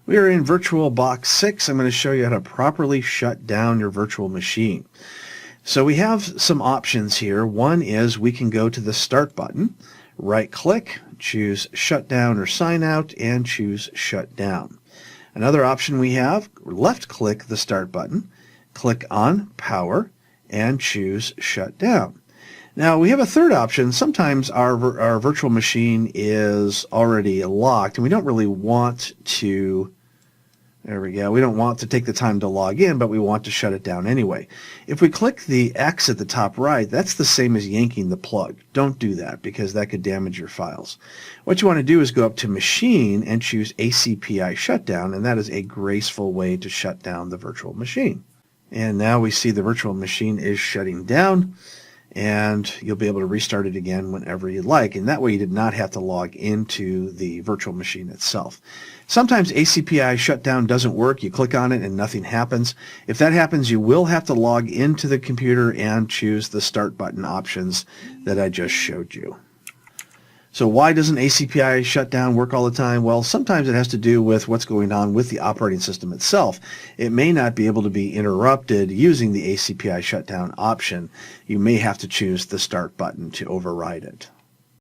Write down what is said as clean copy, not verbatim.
We are in VirtualBox 6. I'm going to show you how to properly shut down your virtual machine. So we have some options here. One is we can go to the Start button, right-click, choose Shut Down or Sign Out, and choose Shut Down. Another option we have, left-click the Start button, click on Power, and choose Shut Down. Now we have a third option. Sometimes our virtual machine is already locked and we don't really want to, there we go, we don't want to take the time to log in, but we want to shut it down anyway. If we click the X at the top right, that's the same as yanking the plug. Don't do that because that could damage your files. What you want to do is go up to Machine and choose ACPI Shutdown, and that is a graceful way to shut down the virtual machine. And now we see the virtual machine is shutting down, and you'll be able to restart it again whenever you like, and that way you did not have to log into the virtual machine itself. Sometimes ACPI shutdown doesn't work. You click on it and nothing happens. If that happens, you will have to log into the computer and choose the Start button options that I just showed you. So why doesn't ACPI shutdown work all the time? Well, sometimes it has to do with what's going on with the operating system itself. It may not be able to be interrupted using the ACPI shutdown option. You may have to choose the Start button to override it.